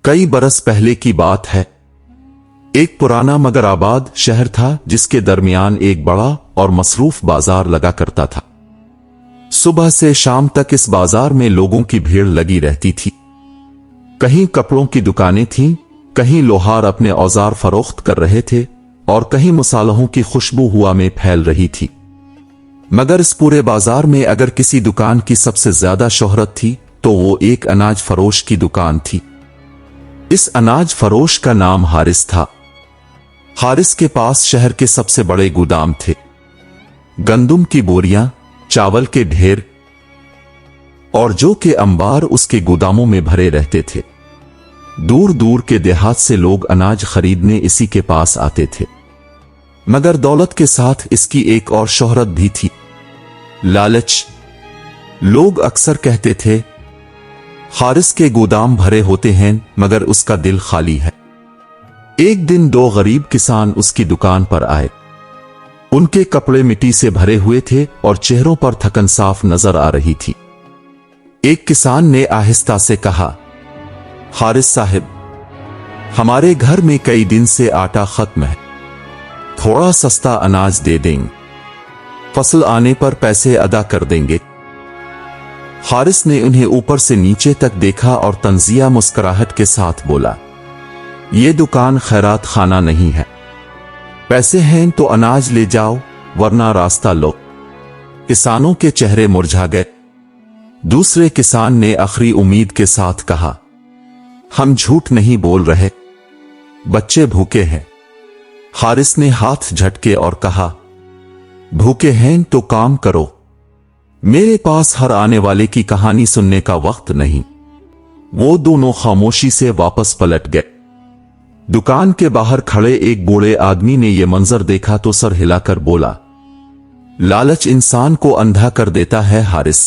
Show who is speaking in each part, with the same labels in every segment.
Speaker 1: कई बरस पहले की बात है। एक पुराना मगर आबाद शहर था जिसके दरमियान एक बड़ा और मसरूफ बाजार लगा करता था। सुबह से शाम तक इस बाजार में लोगों की भीड़ लगी रहती थी। कहीं कपड़ों की दुकानें थीं, कहीं लोहार अपने औजार फरोख्त कर रहे थे और कहीं मसालों की खुशबू हवा में फैल रही थी। मगर इस पूरे बाजार में अगर किसी दुकान की सबसे ज्यादा शोहरत थी तो वो एक अनाज फरोश की दुकान थी। इस अनाज फरोश का नाम हारिस था। हारिस के पास शहर के सबसे बड़े गोदाम थे। गंदुम की बोरियां, चावल के ढेर और जौ के अंबार उसके गोदामों में भरे रहते थे। दूर दूर के देहात से लोग अनाज खरीदने इसी के पास आते थे। मगर दौलत के साथ इसकी एक और शोहरत भी थी, लालच। लोग अक्सर कहते थे, हारिस के गोदाम भरे होते हैं मगर उसका दिल खाली है। एक दिन दो गरीब किसान उसकी दुकान पर आए। उनके कपड़े मिट्टी से भरे हुए थे और चेहरों पर थकन साफ नजर आ रही थी। एक किसान ने आहिस्ता से कहा, हारिस साहब, हमारे घर में कई दिन से आटा खत्म है, थोड़ा सस्ता अनाज दे देंगे, फसल आने पर पैसे अदा कर देंगे। हारिस ने उन्हें ऊपर से नीचे तक देखा और तंजिया मुस्कुराहट के साथ बोला, ये दुकान खैरात खाना नहीं है, पैसे हैं तो अनाज ले जाओ वरना रास्ता लो। किसानों के चेहरे मुरझा गए। दूसरे किसान ने आखिरी उम्मीद के साथ कहा, हम झूठ नहीं बोल रहे, बच्चे भूखे हैं। हारिस ने हाथ झटके और कहा, भूखे हैं तो काम करो, मेरे पास हर आने वाले की कहानी सुनने का वक्त नहीं। वो दोनों खामोशी से वापस पलट गए। दुकान के बाहर खड़े एक बूढ़े आदमी ने यह मंजर देखा तो सर हिलाकर बोला, लालच इंसान को अंधा कर देता है हारिस,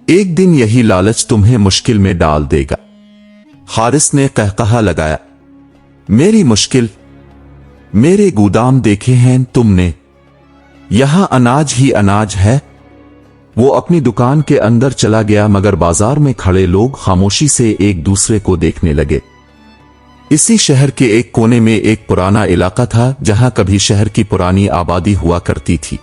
Speaker 1: एक दिन यही लालच तुम्हें मुश्किल में डाल देगा। हारिस ने कहकहा लगाया, मेरी मुश्किल? मेरे गोदाम देखे हैं तुमने, यहां अनाज ही अनाज है। वो अपनी दुकान के अंदर चला गया मगर बाजार में खड़े लोग खामोशी से एक दूसरे को देखने लगे। इसी शहर के एक कोने में एक पुराना इलाका था जहां कभी शहर की पुरानी आबादी हुआ करती थी।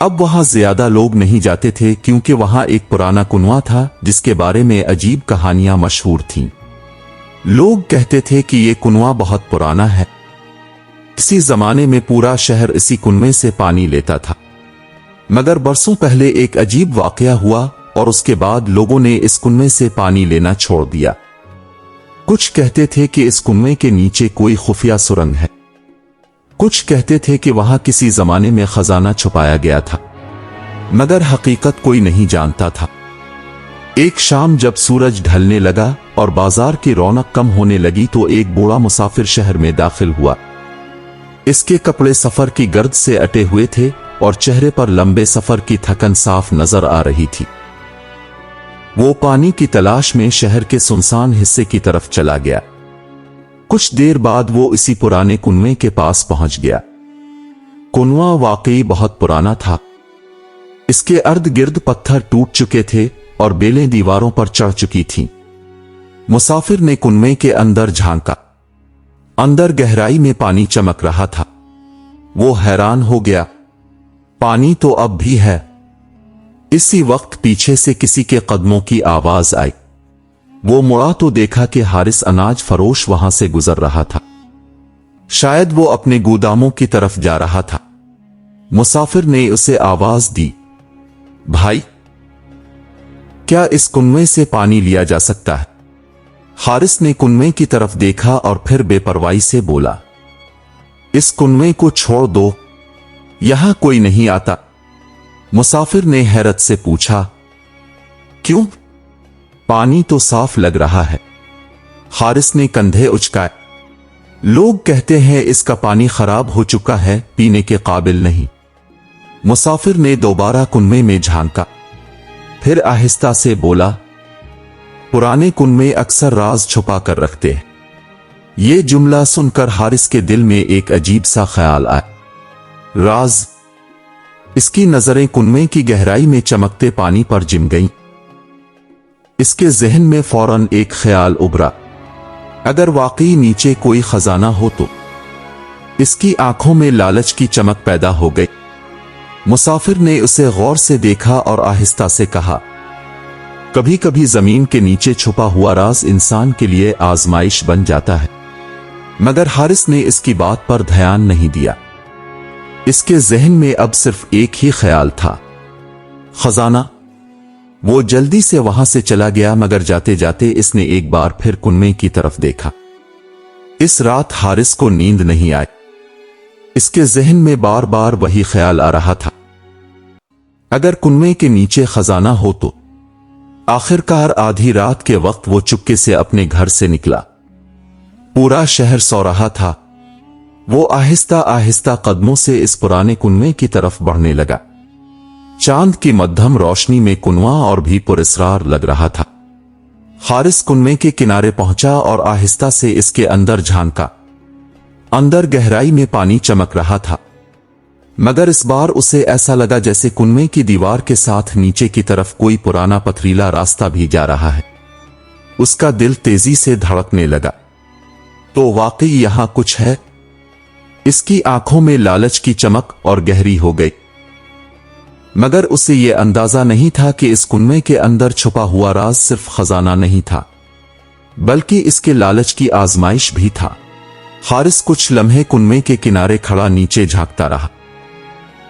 Speaker 1: अब वहां ज्यादा लोग नहीं जाते थे क्योंकि वहां एक पुराना कुआं था जिसके बारे में अजीब कहानियां मशहूर थीं। लोग कहते थे कि यह कुआं बहुत पुराना है। किसी जमाने में पूरा शहर इसी कुएं से पानी लेता था। मगर बरसों पहले एक अजीब वाकया हुआ और उसके बाद लोगों ने इस कुएं से पानी लेना छोड़ दिया। कुछ कहते थे कि इस कुएं के नीचे कोई खुफिया सुरंग है। कुछ कहते थे कि वहां किसी जमाने में खजाना छुपाया गया था, मगर हकीकत कोई नहीं जानता था। एक शाम जब सूरज ढलने लगा और बाजार की रौनक कम होने लगी तो एक बूढ़ा मुसाफिर शहर में दाखिल हुआ। इसके कपड़े सफर की गर्द से अटे हुए थे और चेहरे पर लंबे सफर की थकन साफ नजर आ रही थी। वो पानी की तलाश में शहर के सुनसान हिस्से की तरफ चला गया। कुछ देर बाद वो इसी पुराने कुएं के पास पहुंच गया। कुआं वाकई बहुत पुराना था। इसके अर्द गिर्द पत्थर टूट चुके थे और बेलें दीवारों पर चढ़ चुकी थीं। मुसाफिर ने कुएं के अंदर झांका। अंदर गहराई में पानी चमक रहा था। वो हैरान हो गया, पानी तो अब भी है। इसी वक्त पीछे से किसी के कदमों की आवाज आई। वो मुड़ा तो देखा कि हारिस अनाज फरोश वहां से गुजर रहा था। शायद वो अपने गोदामों की तरफ जा रहा था। मुसाफिर ने उसे आवाज दी, भाई, क्या इस कुएं से पानी लिया जा सकता है? हारिस ने कुएं की तरफ देखा और फिर बेपरवाही से बोला, इस कुएं को छोड़ दो, यहां कोई नहीं आता। मुसाफिर ने हैरत से पूछा, क्यों? पानी तो साफ लग रहा है। हारिस ने कंधे उचकाए, लोग कहते हैं इसका पानी खराब हो चुका है, पीने के काबिल नहीं। मुसाफिर ने दोबारा कुएं में झांका, फिर आहिस्ता से बोला, पुराने कुएं अक्सर राज छुपा कर रखते हैं। ये जुमला सुनकर हारिस के दिल में एक अजीब सा ख्याल आया, राज। इसकी नजरें कुएं की गहराई में चमकते पानी पर जिम गईं। اس کے ذہن میں فوراً ایک خیال ابھرا، اگر واقعی نیچے کوئی خزانہ ہو تو۔ اس کی آنکھوں میں لالچ کی چمک پیدا ہو گئی۔ مسافر نے اسے غور سے دیکھا اور آہستہ سے کہا، کبھی کبھی زمین کے نیچے چھپا ہوا راز انسان کے لیے آزمائش بن جاتا ہے۔ مگر حارث نے اس کی بات پر دھیان نہیں دیا۔ اس کے ذہن میں اب صرف ایک ہی خیال تھا، خزانہ۔ وہ جلدی سے وہاں سے چلا گیا، مگر جاتے جاتے اس نے ایک بار پھر کنویں کی طرف دیکھا۔ اس رات حارث کو نیند نہیں آئی۔ اس کے ذہن میں بار بار وہی خیال آ رہا تھا، اگر کنویں کے نیچے خزانہ ہو تو۔ آخرکار آدھی رات کے وقت وہ چپکے سے اپنے گھر سے نکلا۔ پورا شہر سو رہا تھا۔ وہ آہستہ آہستہ قدموں سے اس پرانے کنویں کی طرف بڑھنے لگا۔ چاند کی مدھم روشنی میں کنواں اور بھی پراسرار لگ رہا تھا۔ حارث کنویں کے کنارے پہنچا اور آہستہ سے اس کے اندر جھانکا۔ اندر گہرائی میں پانی چمک رہا تھا، مگر اس بار اسے ایسا لگا جیسے کنویں کی دیوار کے ساتھ نیچے کی طرف کوئی پرانا پتھریلا راستہ بھی جا رہا ہے۔ اس کا دل تیزی سے دھڑکنے لگا۔ تو واقعی یہاں کچھ ہے؟ اس کی آنکھوں میں لالچ کی چمک اور گہری ہو گئی، مگر اسے یہ اندازہ نہیں تھا کہ اس کنویں کے اندر چھپا ہوا راز صرف خزانہ نہیں تھا، بلکہ اس کے لالچ کی آزمائش بھی تھا۔ حارث کچھ لمحے کنویں کے کنارے کھڑا نیچے جھانکتا رہا۔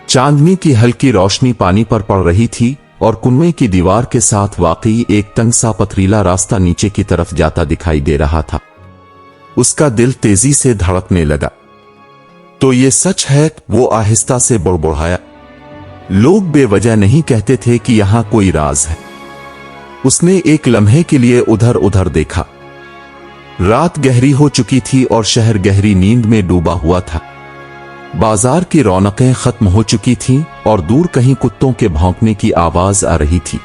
Speaker 1: چاندنی کی ہلکی روشنی پانی پر پڑ رہی تھی اور کنویں کی دیوار کے ساتھ واقعی ایک تنگ سا پتھریلا راستہ نیچے کی طرف جاتا دکھائی دے رہا تھا۔ اس کا دل تیزی سے دھڑکنے لگا۔ تو یہ سچ ہے؟ وہ آہستہ سے بڑبڑایا۔ لوگ بے وجہ نہیں کہتے تھے کہ یہاں کوئی راز ہے۔ اس نے ایک لمحے کے لیے ادھر ادھر دیکھا۔ رات گہری ہو چکی تھی اور شہر گہری نیند میں ڈوبا ہوا تھا۔ بازار کی رونقیں ختم ہو چکی تھیں اور دور کہیں کتوں کے بھونکنے کی آواز آ رہی تھی۔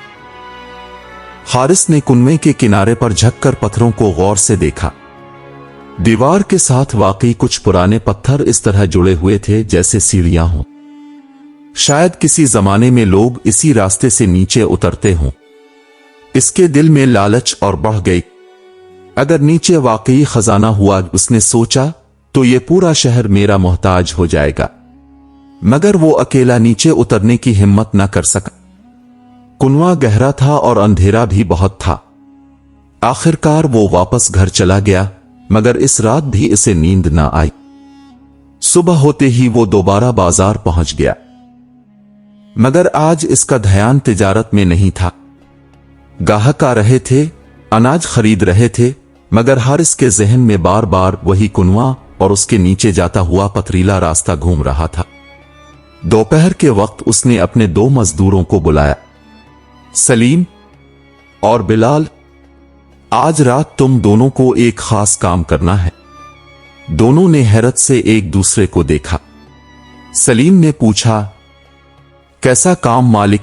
Speaker 1: حارث نے کنویں کے کنارے پر جھک کر پتھروں کو غور سے دیکھا۔ دیوار کے ساتھ واقعی کچھ پرانے پتھر اس طرح جڑے ہوئے تھے جیسے سیڑھیاں ہوں۔ شاید کسی زمانے میں لوگ اسی راستے سے نیچے اترتے ہوں۔ اس کے دل میں لالچ اور بڑھ گئی۔ اگر نیچے واقعی خزانہ ہوا، اس نے سوچا، تو یہ پورا شہر میرا محتاج ہو جائے گا۔ مگر وہ اکیلا نیچے اترنے کی ہمت نہ کر سکا۔ کنواں گہرا تھا اور اندھیرا بھی بہت تھا۔ آخرکار وہ واپس گھر چلا گیا، مگر اس رات بھی اسے نیند نہ آئی۔ صبح ہوتے ہی وہ دوبارہ بازار پہنچ گیا، مگر آج اس کا دھیان تجارت میں نہیں تھا۔ گاہک آ رہے تھے، اناج خرید رہے تھے، مگر حارث کے ذہن میں بار بار وہی کنواں اور اس کے نیچے جاتا ہوا پتھریلا راستہ گھوم رہا تھا۔ دوپہر کے وقت اس نے اپنے 2 مزدوروں کو بلایا، سلیم اور بلال، آج رات تم دونوں کو ایک خاص کام کرنا ہے۔ دونوں نے حیرت سے ایک دوسرے کو دیکھا۔ سلیم نے پوچھا، کیسا کام مالک؟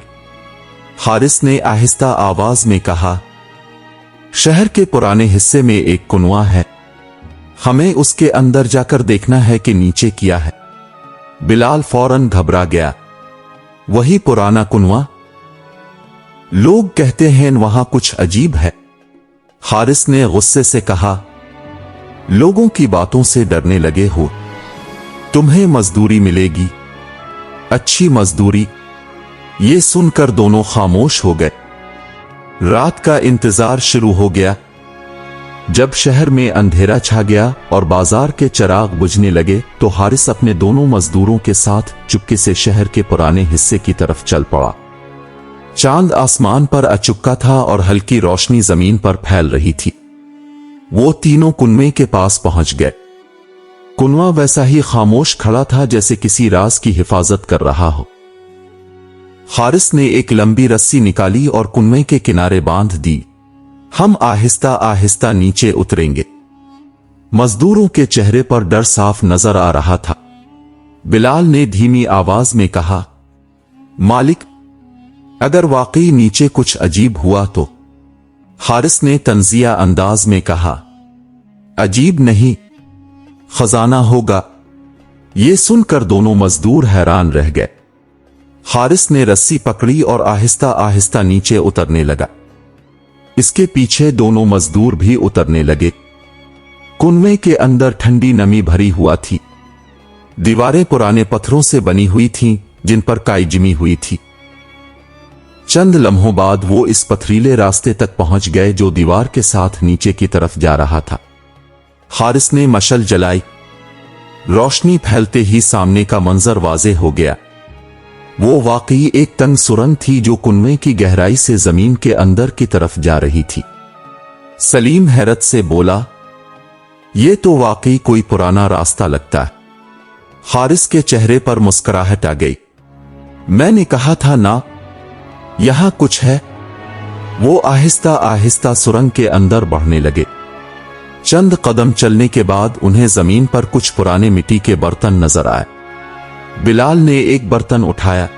Speaker 1: حارث نے آہستہ آواز میں کہا، شہر کے پرانے حصے میں ایک کنواں ہے، ہمیں اس کے اندر جا کر دیکھنا ہے کہ نیچے کیا ہے۔ بلال فوراً گھبرا گیا، وہی پرانا کنواں؟ لوگ کہتے ہیں وہاں کچھ عجیب ہے۔ حارث نے غصے سے کہا، لوگوں کی باتوں سے ڈرنے لگے ہو؟ تمہیں مزدوری ملے گی، اچھی مزدوری۔ یہ سن کر دونوں خاموش ہو گئے۔ رات کا انتظار شروع ہو گیا۔ جب شہر میں اندھیرا چھا گیا اور بازار کے چراغ بجھنے لگے تو حارث اپنے دونوں مزدوروں کے ساتھ چپکے سے شہر کے پرانے حصے کی طرف چل پڑا۔ چاند آسمان پر اچکا تھا اور ہلکی روشنی زمین پر پھیل رہی تھی۔ وہ تینوں کنویں کے پاس پہنچ گئے۔ کنواں ویسا ہی خاموش کھڑا تھا جیسے کسی راز کی حفاظت کر رہا ہو۔ حارث نے ایک لمبی رسی نکالی اور کنویں کے کنارے باندھ دی۔ ہم آہستہ آہستہ نیچے اتریں گے۔ مزدوروں کے چہرے پر ڈر صاف نظر آ رہا تھا۔ بلال نے دھیمی آواز میں کہا، مالک، اگر واقعی نیچے کچھ عجیب ہوا تو؟ حارث نے طنزیہ انداز میں کہا، عجیب نہیں، خزانہ ہوگا۔ یہ سن کر دونوں مزدور حیران رہ گئے۔ حارث نے رسی پکڑی اور آہستہ آہستہ نیچے اترنے لگا۔ इसके पीछे दोनों मजदूर भी उतरने लगे। कुनवे के अंदर ठंडी नमी भरी हुआ थी। दीवारें पुराने पत्थरों से बनी हुई थीं, जिन पर काई जमी हुई थी। चंद लम्हों बाद वो इस पथरीले रास्ते तक पहुंच गए जो दीवार के साथ नीचे की तरफ जा रहा था। हारिस ने मशल जलाई। रोशनी फैलते ही सामने का मंजर वाज़े हो गया। वो वाकई एक तंग सुरंग थी जो कुनवे की गहराई से जमीन के अंदर की तरफ जा रही थी। सलीम हैरत से बोला, ये तो वाकई कोई पुराना रास्ता लगता है। हारिस के चेहरे पर मुस्कुराहट आ गई। मैंने कहा था ना, यहां कुछ है। वो आहिस्ता आहिस्ता सुरंग के अंदर बढ़ने लगे। चंद कदम चलने के बाद उन्हें जमीन पर कुछ पुराने मिट्टी के बर्तन नजर आए। बिलाल ने एक बर्तन उठाया।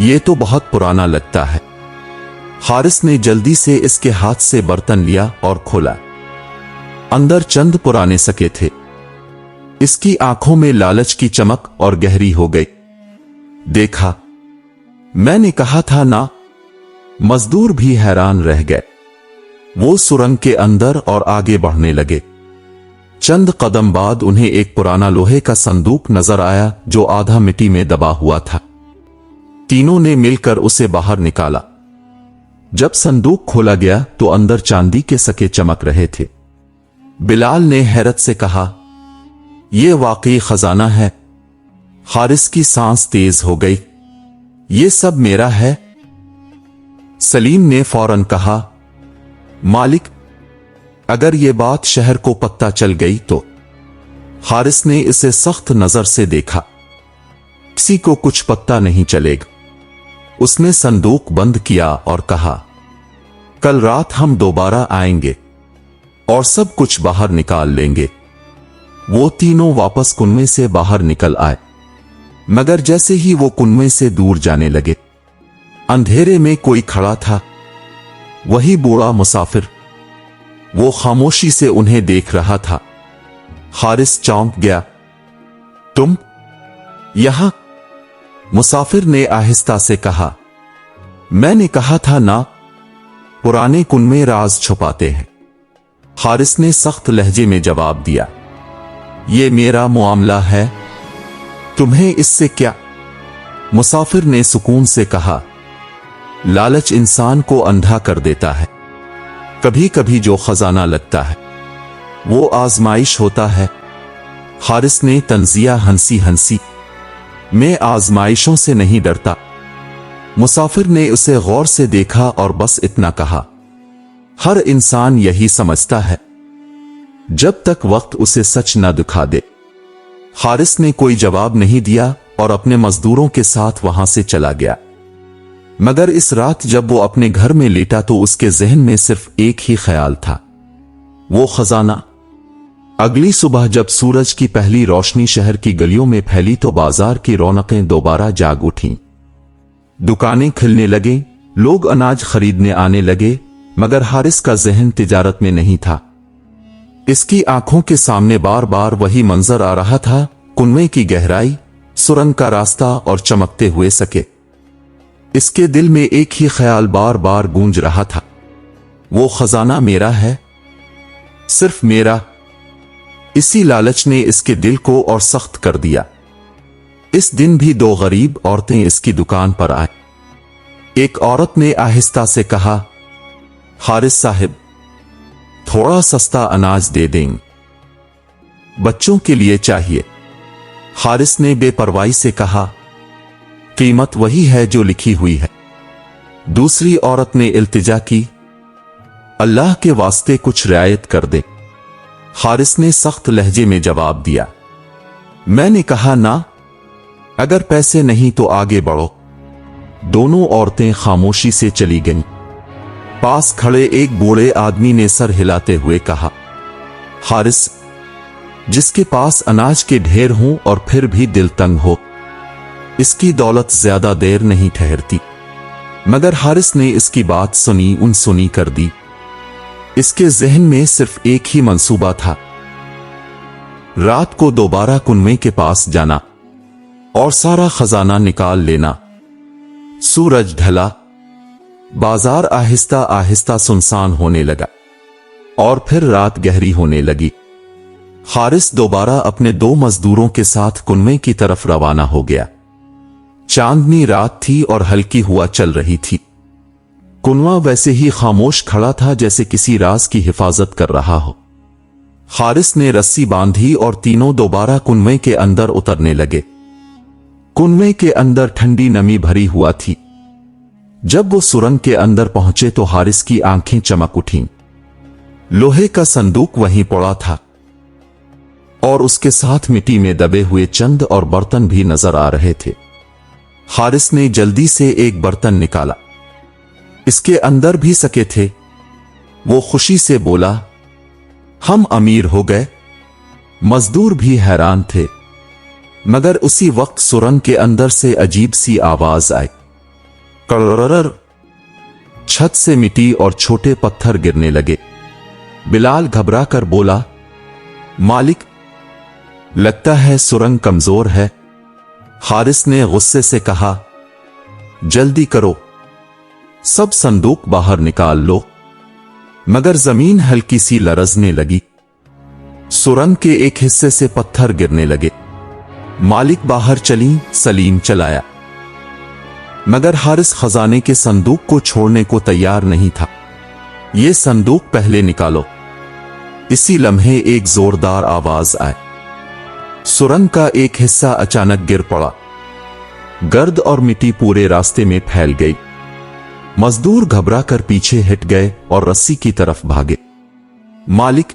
Speaker 1: ये तो बहुत पुराना लगता है। हारिस ने जल्दी से इसके हाथ से बर्तन लिया और खोला। अंदर चंद पुराने सके थे। इसकी आंखों में लालच की चमक और गहरी हो गई। देखा, मैंने कहा था ना। मजदूर भी हैरान रह गए। वो सुरंग के अंदर और आगे बढ़ने लगे। चंद कदम बाद उन्हें एक पुराना लोहे का संदूक नजर आया जो आधा मिट्टी में दबा हुआ था। तीनों ने मिलकर उसे बाहर निकाला। जब संदूक खोला गया तो अंदर चांदी के सके चमक रहे थे। बिलाल ने हैरत से कहा, यह वाकई खजाना है। हारिस की सांस तेज हो गई। ये सब मेरा है। सलीम ने फौरन कहा, मालिक, अगर ये बात शहर को पता चल गई तो। हारिस ने इसे सख्त नजर से देखा। किसी को कुछ पता नहीं चलेगा। उसने संदूक बंद किया और कहा, कल रात हम दोबारा आएंगे और सब कुछ बाहर निकाल लेंगे। वो तीनों वापस कुनवे से बाहर निकल आए, मगर जैसे ही वो कुनवे से दूर जाने लगे, अंधेरे में कोई खड़ा था। वही बूढ़ा मुसाफिर। वो खामोशी से उन्हें देख रहा था। हारिस चौंक गया। तुम यहां? मुसाफिर ने आहिस्ता से कहा, मैंने कहा था ना, पुराने कुनवे राज छुपाते हैं। हारिस ने सख्त लहजे में जवाब दिया, ये मेरा मामला है, तुम्हें इससे क्या? मुसाफिर ने सुकून से कहा, लालच इंसान को अंधा कर देता है। कभी कभी जो खजाना लगता है वो आजमाइश होता है। हारिस ने तंजिया हंसी हंसी, मैं आजमाइशों से नहीं डरता। मुसाफिर ने उसे गौर से देखा और बस इतना कहा, हर इंसान यही समझता है जब तक वक्त उसे सच न दिखा दे। हारिस ने कोई जवाब नहीं दिया और अपने मजदूरों के साथ वहां से चला गया। मगर इस रात जब वो अपने घर में लेटा तो उसके जहन में सिर्फ एक ही ख्याल था, वो खजाना। अगली सुबह जब सूरज की पहली रोशनी शहर की गलियों में फैली तो बाजार की रौनकें दोबारा जाग उठीं। दुकानें खुलने लगे, लोग अनाज खरीदने आने लगे, मगर हारिस का जहन तिजारत में नहीं था। इसकी आंखों के सामने बार बार वही मंजर आ रहा था, कुनवे की गहराई, सुरंग का रास्ता और चमकते हुए सके। इसके दिल में एक ही ख्याल बार बार गूंज रहा था, वो खजाना मेरा है, सिर्फ मेरा। इसी लालच ने इसके दिल को और सख्त कर दिया। इस दिन भी दो गरीब औरतें इसकी दुकान पर आए। एक औरत ने आहिस्ता से कहा, हारिस साहिब, थोड़ा सस्ता अनाज दे दें, बच्चों के लिए चाहिए। हारिस ने बेपरवाही से कहा, कीमत वही है जो लिखी हुई है। दूसरी औरत ने इल्तिजा की, अल्लाह के वास्ते कुछ रियायत कर दे। हारिस ने सख्त लहजे में जवाब दिया, मैंने कहा ना, अगर पैसे नहीं तो आगे बढ़ो। दोनों औरतें खामोशी से चली गईं। पास खड़े एक बूढ़े आदमी ने सर हिलाते हुए कहा, हारिस, जिसके पास अनाज के ढेर हों और फिर भी दिल तंग हो, इसकी दौलत ज्यादा देर नहीं ठहरती। मगर हारिस ने इसकी बात सुनी अनसुनी कर दी। इसके जहन में सिर्फ एक ही मंसूबा था, रात को दोबारा कुनवे के पास जाना और सारा खजाना निकाल लेना। सूरज ढला, बाजार आहिस्ता आहिस्ता सुनसान होने लगा और फिर रात गहरी होने लगी। हारिस दोबारा अपने 2 मजदूरों के साथ कुनवे की तरफ रवाना हो गया। चांदनी रात थी और हल्की हवा चल रही थी। कुनवा वैसे ही खामोश खड़ा था जैसे किसी राज की हिफाजत कर रहा हो। हारिस ने रस्सी बांधी और तीनों दोबारा कुनवे के अंदर उतरने लगे। कुनवे के अंदर ठंडी नमी भरी हुआ थी। जब वो सुरंग के अंदर पहुंचे तो हारिस की आंखें चमक उठीं। लोहे का संदूक वहीं पड़ा था और उसके साथ मिट्टी में दबे हुए चंद और बर्तन भी नजर आ रहे थे। हारिस ने जल्दी से एक बर्तन निकाला। इसके अंदर भी सके थे। वो खुशी से बोला, हम अमीर हो गए। मजदूर भी हैरान थे। मगर उसी वक्त सुरंग के अंदर से अजीब सी आवाज आई, कड़रर। छत से मिट्टी और छोटे पत्थर गिरने लगे। बिलाल घबरा कर बोला, मालिक, लगता है सुरंग कमजोर है। हारिस ने गुस्से से कहा, जल्दी करो, सब संदूक बाहर निकाल लो। मगर जमीन हल्की सी लरजने लगी। सुरंग के एक हिस्से से पत्थर गिरने लगे। मालिक बाहर चली, सलीम चलाया। मगर हारिस खजाने के संदूक को छोड़ने को तैयार नहीं था। ये संदूक पहले निकालो। इसी लम्हे एक जोरदार आवाज आई। सुरंग का एक हिस्सा अचानक गिर पड़ा। गर्द और मिट्टी पूरे रास्ते में फैल गई। मजदूर घबरा कर पीछे हट गए और रस्सी की तरफ भागे। मालिक,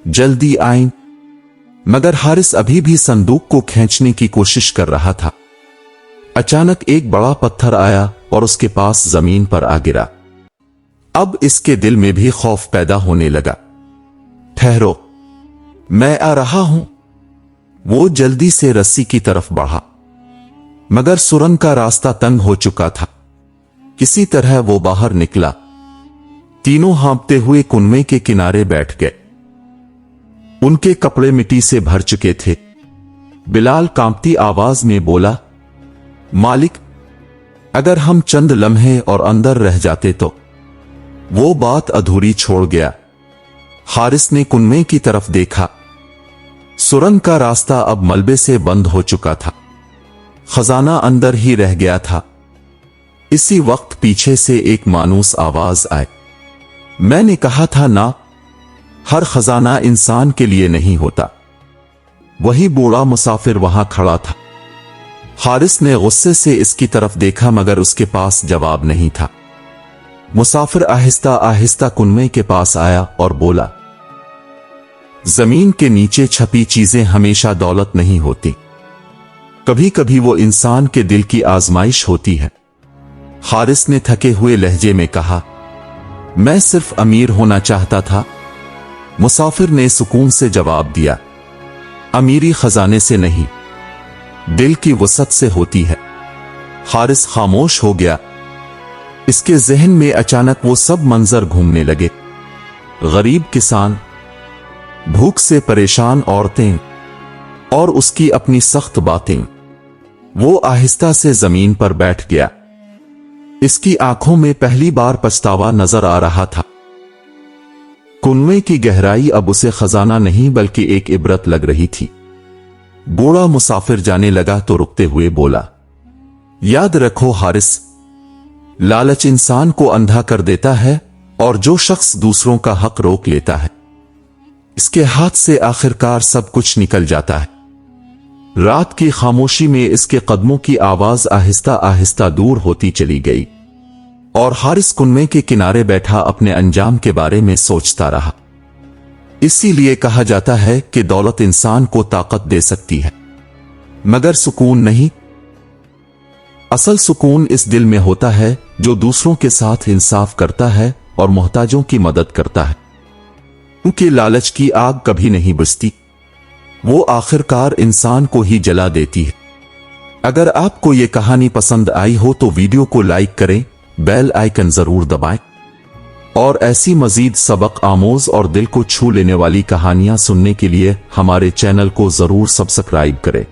Speaker 1: जल्दी आएं। मगर हारिस अभी भी संदूक को खींचने की कोशिश कर रहा था। अचानक एक बड़ा पत्थर आया और उसके पास जमीन पर आ गिरा। अब इसके दिल में भी खौफ पैदा होने लगा। ठहरो, मैं आ रहा हूं। वो जल्दी से रस्सी की तरफ बढ़ा। मगर सुरंग का रास्ता तंग हो चुका था। किसी तरह वो बाहर निकला। तीनों हाँपते हुए कुनवे के किनारे बैठ गए। उनके कपड़े मिट्टी से भर चुके थे। बिलाल कांपती आवाज में बोला, मालिक, अगर हम चंद लम्हे और अंदर रह जाते तो। वो बात अधूरी छोड़ गया। हारिस ने कुनवे की तरफ देखा। सुरंग का रास्ता अब मलबे से बंद हो चुका था। खजाना अंदर ही रह गया था। इसी वक्त पीछे से एक मानूस आवाज आई, मैंने कहा था ना, हर खजाना इंसान के लिए नहीं होता। वही बूढ़ा मुसाफिर वहां खड़ा था। हारिस ने गुस्से से इसकी तरफ देखा मगर उसके पास जवाब नहीं था। मुसाफिर आहिस्ता आहिस्ता कुनवे के पास आया और बोला, जमीन के नीचे छपी चीजें हमेशा दौलत नहीं होती। कभी कभी वो इंसान के दिल की आजमाइश होती है। हारिस ने थके हुए लहजे में कहा, मैं सिर्फ अमीर होना चाहता था। मुसाफिर ने सुकून से जवाब दिया, अमीरी खजाने से नहीं, दिल की वसत से होती है। हारिस खामोश हो गया। इसके जहन में अचानक वो सब मंजर घूमने लगे। गरीब किसान, भूख से परेशान औरतें और उसकी अपनी सख्त बातें। वो आहिस्ता से जमीन पर बैठ गया। इसकी आंखों में पहली बार पछतावा नजर आ रहा था। कुनवे की गहराई अब उसे खजाना नहीं बल्कि एक इबरत लग रही थी। बूढ़ा मुसाफिर जाने लगा तो रुकते हुए बोला, याद रखो हारिस, लालच इंसान को अंधा कर देता है और जो शख्स दूसरों का हक रोक लेता है, इसके हाथ से आखिरकार सब कुछ निकल जाता है। रात की खामोशी में इसके कदमों की आवाज आहिस्ता आहिस्ता दूर होती चली गई और हारिस कुनवे के किनारे बैठा अपने अंजाम के बारे में सोचता रहा। इसीलिए कहा जाता है कि दौलत इंसान को ताकत दे सकती है मगर सुकून नहीं। असल सुकून इस दिल में होता है जो दूसरों के साथ इंसाफ करता है और मोहताजों की मदद करता है। क्योंकि लालच की आग कभी नहीं बुझती, वो आखिरकार इंसान को ही जला देती है। अगर आपको ये कहानी पसंद आई हो तो वीडियो को लाइक करें, बेल आइकन जरूर दबाएं और ऐसी मजीद सबक आमोज और दिल को छू लेने वाली कहानियां सुनने के लिए हमारे चैनल को जरूर सब्सक्राइब करें,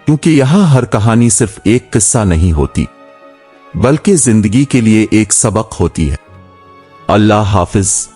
Speaker 1: क्योंकि यहां हर कहानी सिर्फ एक किस्सा नहीं होती, بلکہ زندگی کے لیے ایک سبق ہوتی ہے۔ اللہ حافظ۔